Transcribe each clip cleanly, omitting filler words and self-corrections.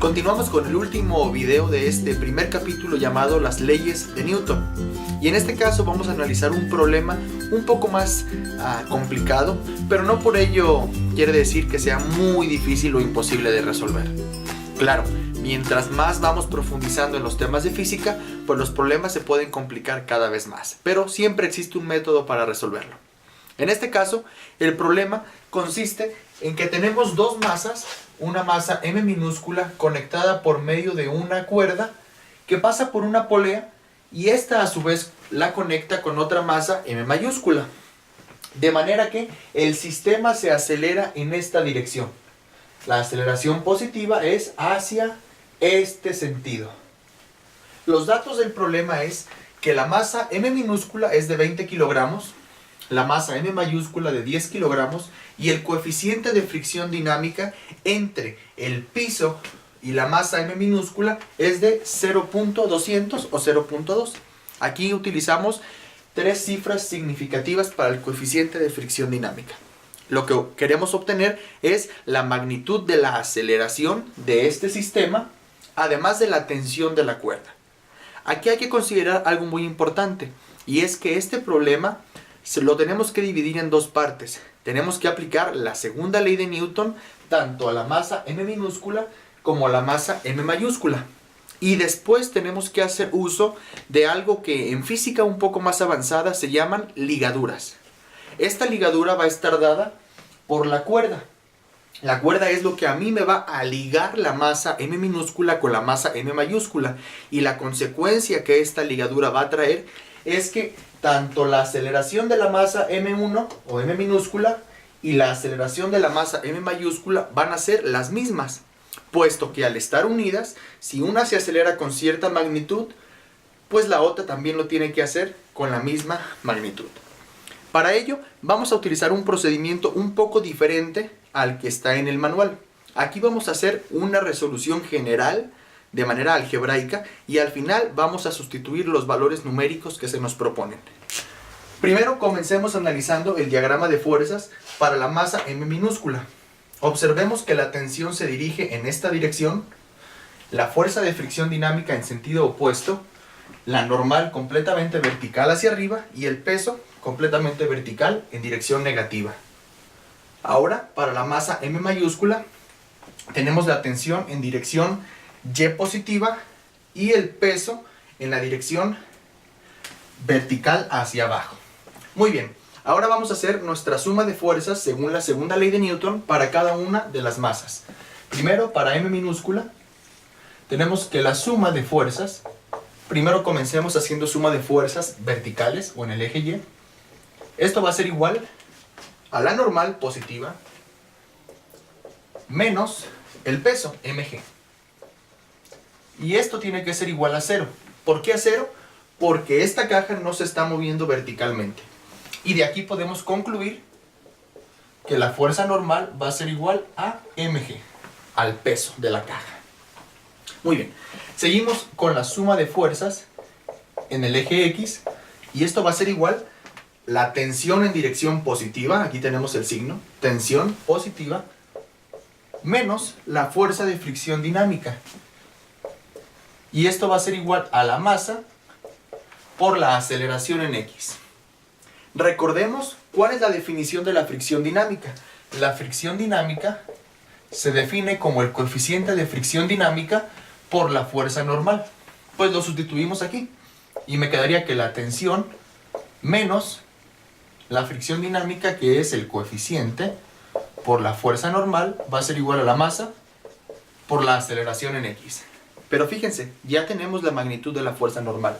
Continuamos con el último video de este primer capítulo llamado Las leyes de Newton. Y en este caso vamos a analizar un problema un poco más complicado, pero no por ello quiere decir que sea muy difícil o imposible de resolver. Claro, mientras más vamos profundizando en los temas de física, pues los problemas se pueden complicar cada vez más, pero siempre existe un método para resolverlo. En este caso, el problema consiste en que tenemos dos masas, una masa m minúscula conectada por medio de una cuerda que pasa por una polea y esta a su vez la conecta con otra masa m mayúscula. De manera que el sistema se acelera en esta dirección. La aceleración positiva es hacia este sentido. Los datos del problema es que la masa m minúscula es de 20 kilogramos, la masa m mayúscula de 10 kilogramos y el coeficiente de fricción dinámica entre el piso y la masa m minúscula es de 0.200 o 0.2. Aquí utilizamos tres cifras significativas para el coeficiente de fricción dinámica. Lo que queremos obtener es la magnitud de la aceleración de este sistema, además de la tensión de la cuerda. Aquí hay que considerar algo muy importante, y es que este problema lo tenemos que dividir en dos partes. Tenemos que aplicar la segunda ley de Newton tanto a la masa m minúscula como a la masa m mayúscula. Y después tenemos que hacer uso de algo que en física un poco más avanzada se llaman ligaduras. Esta ligadura va a estar dada por la cuerda. La cuerda es lo que a mí me va a ligar la masa m minúscula con la masa m mayúscula. Y la consecuencia que esta ligadura va a traer es que tanto la aceleración de la masa m1 o m minúscula y la aceleración de la masa m mayúscula van a ser las mismas, puesto que al estar unidas, si una se acelera con cierta magnitud, pues la otra también lo tiene que hacer con la misma magnitud. Para ello vamos a utilizar un procedimiento un poco diferente al que está en el manual. Aquí vamos a hacer una resolución general de manera algebraica y al final vamos a sustituir los valores numéricos que se nos proponen. Primero comencemos analizando el diagrama de fuerzas para la masa m minúscula. Observemos que la tensión se dirige en esta dirección, la fuerza de fricción dinámica en sentido opuesto, la normal completamente vertical hacia arriba y el peso completamente vertical en dirección negativa. Ahora, para la masa m mayúscula, tenemos la tensión en dirección y positiva y el peso en la dirección vertical hacia abajo. Muy bien, ahora vamos a hacer nuestra suma de fuerzas según la segunda ley de Newton para cada una de las masas. Primero, para m minúscula, tenemos que la suma de fuerzas, primero comencemos haciendo suma de fuerzas verticales o en el eje Y. Esto va a ser igual a la normal positiva menos el peso, mg. Y esto tiene que ser igual a 0. ¿Por qué a 0? Porque esta caja no se está moviendo verticalmente. Y de aquí podemos concluir que la fuerza normal va a ser igual a mg, al peso de la caja. Muy bien, seguimos con la suma de fuerzas en el eje X. Y esto va a ser igual la tensión en dirección positiva, aquí tenemos el signo, tensión positiva, menos la fuerza de fricción dinámica. Y esto va a ser igual a la masa por la aceleración en X. Recordemos cuál es la definición de la fricción dinámica. La fricción dinámica se define como el coeficiente de fricción dinámica por la fuerza normal. Pues lo sustituimos aquí. Y me quedaría que la tensión menos la fricción dinámica, que es el coeficiente por la fuerza normal, va a ser igual a la masa por la aceleración en X. Pero fíjense, ya tenemos la magnitud de la fuerza normal.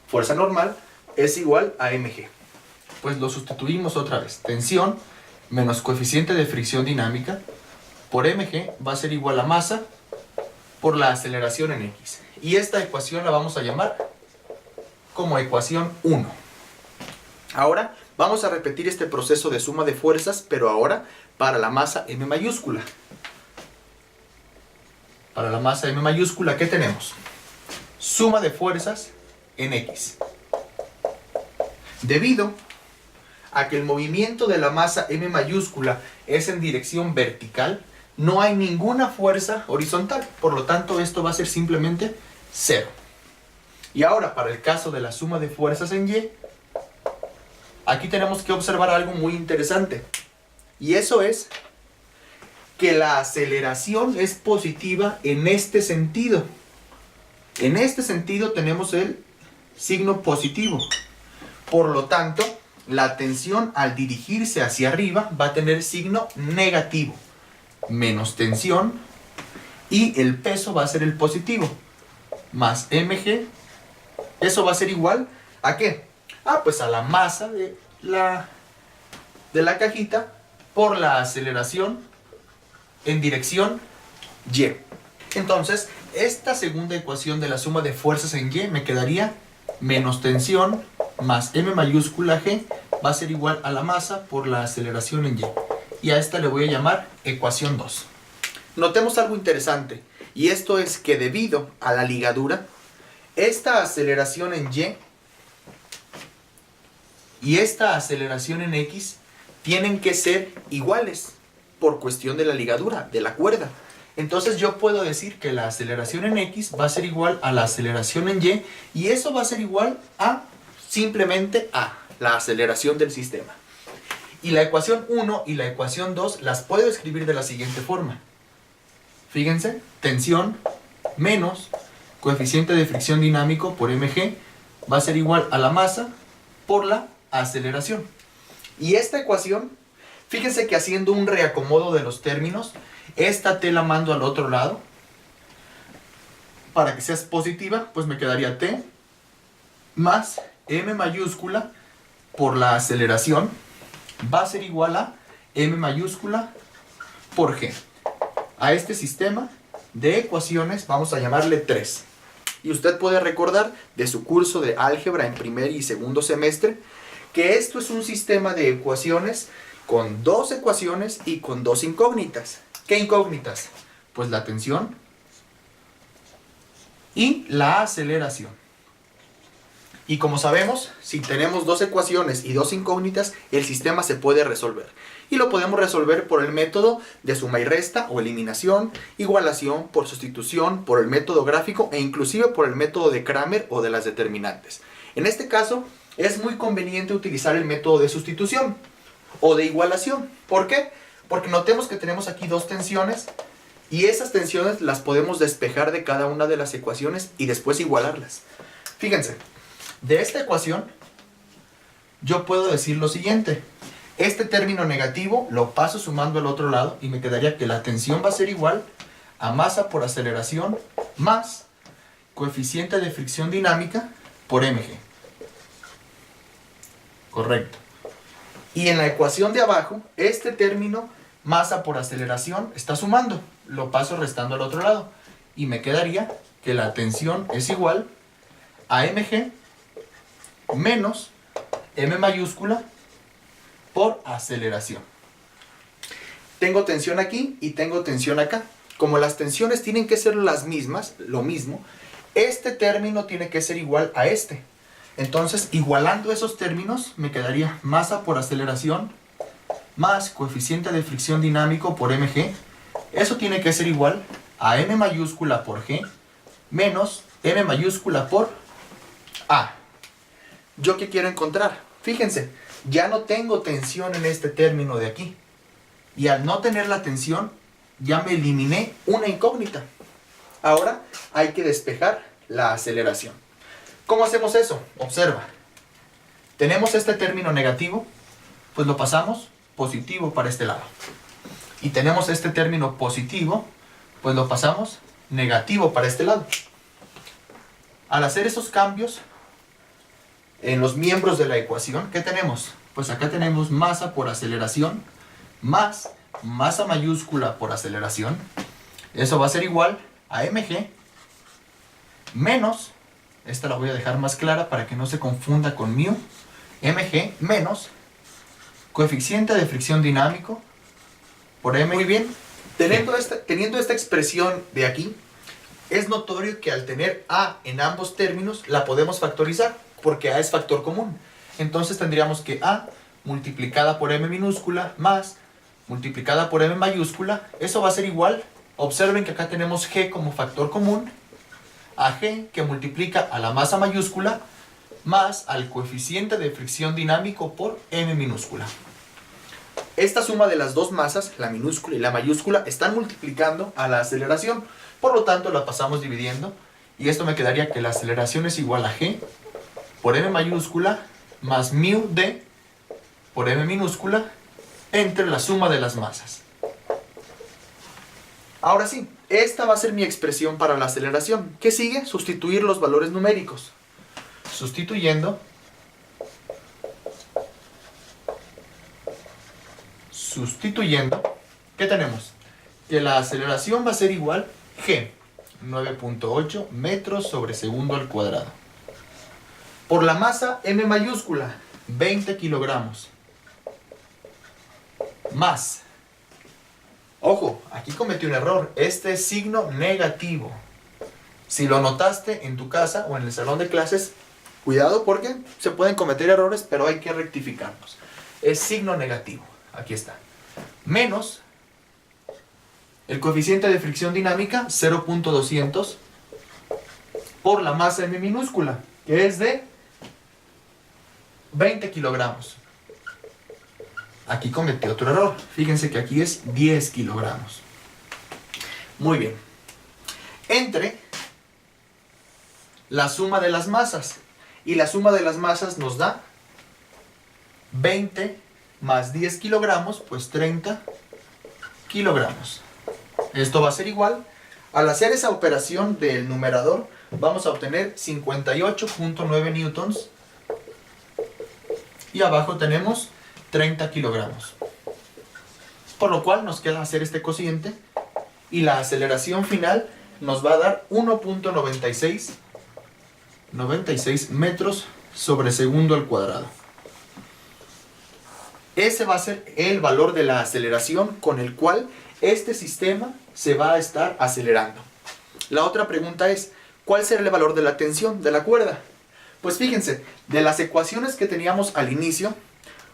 Fuerza normal es igual a mg. Pues lo sustituimos otra vez. Tensión menos coeficiente de fricción dinámica por mg va a ser igual a masa por la aceleración en x. Y esta ecuación la vamos a llamar como ecuación 1. Ahora vamos a repetir este proceso de suma de fuerzas, pero ahora para la masa m mayúscula. Para la masa m mayúscula, ¿qué tenemos? Suma de fuerzas en x. Debido a que el movimiento de la masa m mayúscula es en dirección vertical, no hay ninguna fuerza horizontal. Por lo tanto, esto va a ser simplemente 0. Y ahora, para el caso de la suma de fuerzas en Y, aquí tenemos que observar algo muy interesante. Y eso es que la aceleración es positiva en este sentido. En este sentido tenemos el signo positivo. Por lo tanto, la tensión al dirigirse hacia arriba va a tener signo negativo. Menos tensión y el peso va a ser el positivo. Más mg. Eso va a ser igual ¿a qué? Pues a la masa de la cajita por la aceleración en dirección Y. Entonces, esta segunda ecuación de la suma de fuerzas en Y me quedaría menos tensión más m mayúscula G va a ser igual a la masa por la aceleración en Y. Y a esta le voy a llamar ecuación 2. Notemos algo interesante, y esto es que debido a la ligadura, esta aceleración en Y y esta aceleración en X tienen que ser iguales por cuestión de la ligadura, de la cuerda. Entonces yo puedo decir que la aceleración en X va a ser igual a la aceleración en y eso va a ser igual a simplemente a la aceleración del sistema. Y la ecuación 1 y la ecuación 2 las puedo escribir de la siguiente forma. Fíjense, tensión menos coeficiente de fricción dinámico por mg va a ser igual a la masa por la aceleración. Y esta ecuación, fíjense que haciendo un reacomodo de los términos, esta T la mando al otro lado. Para que sea positiva, pues me quedaría T más m mayúscula por la aceleración va a ser igual a m mayúscula por g. A este sistema de ecuaciones vamos a llamarle 3. Y usted puede recordar de su curso de álgebra en primer y segundo semestre que esto es un sistema de ecuaciones con 2 ecuaciones y con 2 incógnitas. ¿Qué incógnitas? Pues la tensión y la aceleración. Y como sabemos, si tenemos 2 ecuaciones y 2 incógnitas, el sistema se puede resolver. Y lo podemos resolver por el método de suma y resta o eliminación, igualación, por sustitución, por el método gráfico e inclusive por el método de Cramer o de las determinantes. En este caso, es muy conveniente utilizar el método de sustitución o de igualación. ¿Por qué? Porque notemos que tenemos aquí 2 tensiones y esas tensiones las podemos despejar de cada una de las ecuaciones y después igualarlas. Fíjense, de esta ecuación yo puedo decir lo siguiente. Este término negativo lo paso sumando al otro lado y me quedaría que la tensión va a ser igual a masa por aceleración más coeficiente de fricción dinámica por mg. Correcto. Y en la ecuación de abajo, este término masa por aceleración está sumando. Lo paso restando al otro lado. Y me quedaría que la tensión es igual a mg menos m mayúscula por aceleración. Tengo tensión aquí y tengo tensión acá. Como las tensiones tienen que ser las mismas, lo mismo, este término tiene que ser igual a este. Entonces, igualando esos términos, me quedaría masa por aceleración más coeficiente de fricción dinámico por mg. Eso tiene que ser igual a m mayúscula por g menos m mayúscula por a. ¿Yo qué quiero encontrar? Fíjense, ya no tengo tensión en este término de aquí. Y al no tener la tensión, ya me eliminé una incógnita. Ahora hay que despejar la aceleración. ¿Cómo hacemos eso? Observa. Tenemos este término negativo, pues lo pasamos positivo para este lado. Y tenemos este término positivo, pues lo pasamos negativo para este lado. Al hacer esos cambios en los miembros de la ecuación, ¿qué tenemos? Pues acá tenemos masa por aceleración más masa mayúscula por aceleración. Eso va a ser igual a mg menos, esta la voy a dejar más clara para que no se confunda con μ, mg menos coeficiente de fricción dinámico por m. Muy bien, teniendo esta expresión de aquí, es notorio que al tener a en ambos términos la podemos factorizar, porque a es factor común. Entonces tendríamos que a multiplicada por m minúscula más multiplicada por M mayúscula, eso va a ser igual, observen que acá tenemos G como factor común, a G que multiplica a la masa mayúscula más al coeficiente de fricción dinámico por M minúscula. Esta suma de las dos masas, la minúscula y la mayúscula, están multiplicando a la aceleración, por lo tanto la pasamos dividiendo y esto me quedaría que la aceleración es igual a G por M mayúscula más mu d por M minúscula entre la suma de las masas. Ahora sí, esta va a ser mi expresión para la aceleración. ¿Qué sigue? Sustituir los valores numéricos. Sustituyendo, ¿qué tenemos? Que la aceleración va a ser igual G, 9.8 metros sobre segundo al cuadrado. Por la masa M mayúscula, 20 kilogramos. Más. Ojo, aquí cometí un error. Este es signo negativo. Si lo notaste en tu casa o en el salón de clases, cuidado porque se pueden cometer errores, pero hay que rectificarlos. Es signo negativo. Aquí está. Menos el coeficiente de fricción dinámica, 0.200, por la masa M minúscula, que es de 20 kilogramos. Aquí cometí otro error. Fíjense que aquí es 10 kilogramos. Muy bien. Entre la suma de las masas. Y la suma de las masas nos da 20 más 10 kilogramos, pues 30 kilogramos. Esto va a ser igual. Al hacer esa operación del numerador, vamos a obtener 58.9 newtons. Y abajo tenemos 30 kilogramos. Por lo cual nos queda hacer este cociente. Y la aceleración final nos va a dar 1.96 metros sobre segundo al cuadrado. Ese va a ser el valor de la aceleración con el cual este sistema se va a estar acelerando. La otra pregunta es, ¿cuál será el valor de la tensión de la cuerda? Pues fíjense, de las ecuaciones que teníamos al inicio,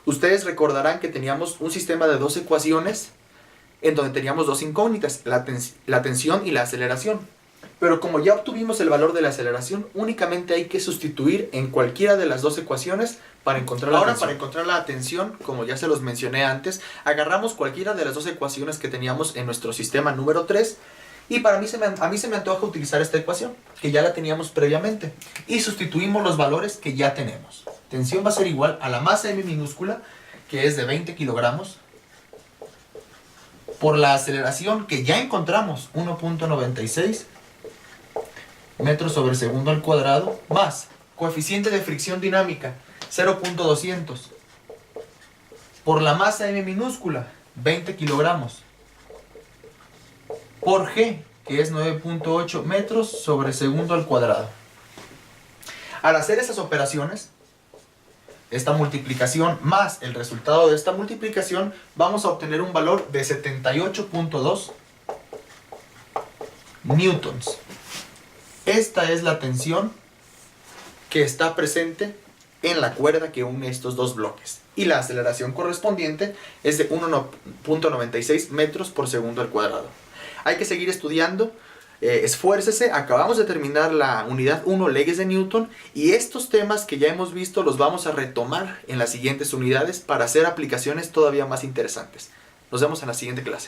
ustedes recordarán que teníamos un sistema de dos ecuaciones en donde teníamos dos incógnitas, la tensión y la aceleración. Pero como ya obtuvimos el valor de la aceleración, únicamente hay que sustituir en cualquiera de las dos ecuaciones para encontrar la tensión. Ahora, para encontrar la tensión, como ya se los mencioné antes, agarramos cualquiera de las dos ecuaciones que teníamos en nuestro sistema número 3 y a mí se me antoja utilizar esta ecuación, que ya la teníamos previamente, y sustituimos los valores que ya tenemos. Tensión va a ser igual a la masa M minúscula, que es de 20 kilogramos, por la aceleración que ya encontramos, 1.96 metros sobre segundo al cuadrado, más coeficiente de fricción dinámica, 0.200, por la masa M minúscula, 20 kilogramos, por G, que es 9.8 metros sobre segundo al cuadrado. Al hacer esas operaciones, esta multiplicación más el resultado de esta multiplicación, vamos a obtener un valor de 78.2 newtons. Esta es la tensión que está presente en la cuerda que une estos dos bloques. Y la aceleración correspondiente es de 1.96 metros por segundo al cuadrado. Hay que seguir estudiando, esfuércese. Acabamos de terminar la unidad 1, leyes de Newton, y estos temas que ya hemos visto los vamos a retomar en las siguientes unidades para hacer aplicaciones todavía más interesantes. Nos vemos en la siguiente clase.